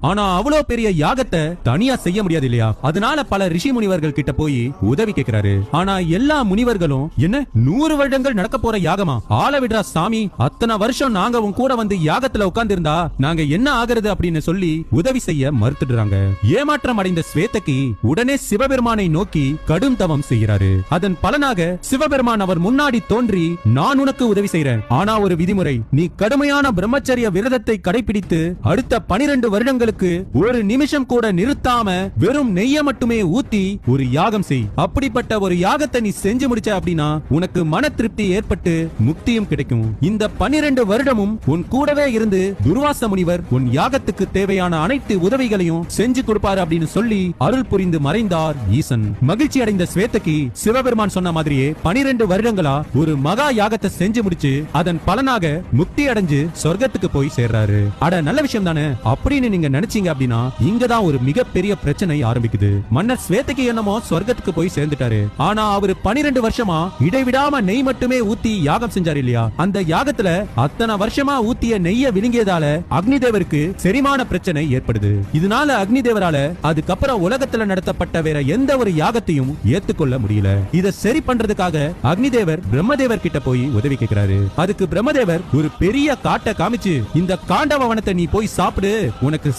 ஆனா அவ்வளவு பெரிய யாகத்தை தனியா செய்ய முடியாது இல்லையா? அதனால பல ரிஷி முனிவர்கள் கிட்ட போய் உதவி கேட்கிறாரு. ஆனா எல்லா முனிவர்களும் என்ன 100 வருடங்கள் நடக்க போற யாகமா, ஆள விடுறா சாமி, அத்தனை வருஷம் நாங்க உன் கூட வந்து யாகத்துல உட்கார்ந்து இருந்தா நாங்க என்ன ஆகிறது அப்படின்னு சொல்லி உதவி செய்ய மறுத்துடுறாங்க. ஏமாற்றம் அடைந்த ஸ்வேதகி உடனே சிவபெருமானை நோக்கி கடும் தவம் செய்கிறாரு. அதன் பலனாக சிவபெருமான் அவர் முன்னாடி தோன்றி, நான் உனக்கு உதவி செய்றேன், ஆனா ஒரு விதிமுறை, நீ கடுமையான பிரம்மச்சரிய விரதத்தை கடைபிடித்து அடுத்த 12 வருடங்களுக்கு ஒரு நிமிஷம் கூட நிறுத்தாம வெறும் நெய்ய மட்டுமே ஊத்தி ஒரு யாகம் செய். அப்படிப்பட்ட ஒரு யாகத்தை நீ செஞ்சு முடிச்ச அப்படின்னா உனக்கு மன திருப்தி ஏற்பட்டு முக்தியும் கிடைக்கும். இந்த 12 வருடமும் உன் கூடவே இருந்து துர்வாச முனிவர் உன் யாகத்துக்கு தேவையான அனைத்து உதவிகளையும் செஞ்சு கொடுப்பாரு அப்படின்னு சொல்லி அருள் புரிந்து மறைந்தார் ஈசன். மகிழ்ச்சி அடைந்த ஸ்வேதகி சிவபெருமான் சொன்ன மாதிரியே 12 வருடங்களா ஒரு மகா யாகத்தை செஞ்சு முடிச்சு அதன் பலனாக முக்தி அடைஞ்சு சொர்க்கத்துக்கு போய் சேர்றாரு. அட நல்ல விஷயம் தானே அப்படின்னு நீங்க நினைச்சீங்க அப்படின்னா இங்கதான் ஒரு மிகப்பெரிய பிரச்சனை ஆரம்பிக்குது. மன்னர் ஸ்வேதகி என்னமோ சொர்க்கத்துக்கு போய் சேர்ந்துட்டாரு. ஆனா அவரு 12 வருஷமா இடைவிடாம நெய் மட்டுமே ஊத்தி யாகம் செஞ்சாரு இல்லையா? அந்த யாகத்துல அத்தனை வருஷமா ஊத்திய நெய்ய விழுங்கியதால அக்னி தேவருக்கு செரிமான பிரச்சனை ஏற்படுது. இதனால அக்னி தேவரால அதுக்கப்புறம் உலகத்துல நடத்தப்பட்ட வேற எந்த ஒரு யாகத்தையும் ஏத்துக்கொள்ள முடியல. இத சரி பண்றதுக்காக அக்னி தேவர் பிரம்மதேவர் கிட்ட போய் உதவி கேட்கிறாரு. அதுக்கு பிரம்மதேவர் ஒரு பெரிய காட்டை காமிச்சு, இந்த காண்டவ வனத்தை நீ போய் சாப்பிடு, உனக்கு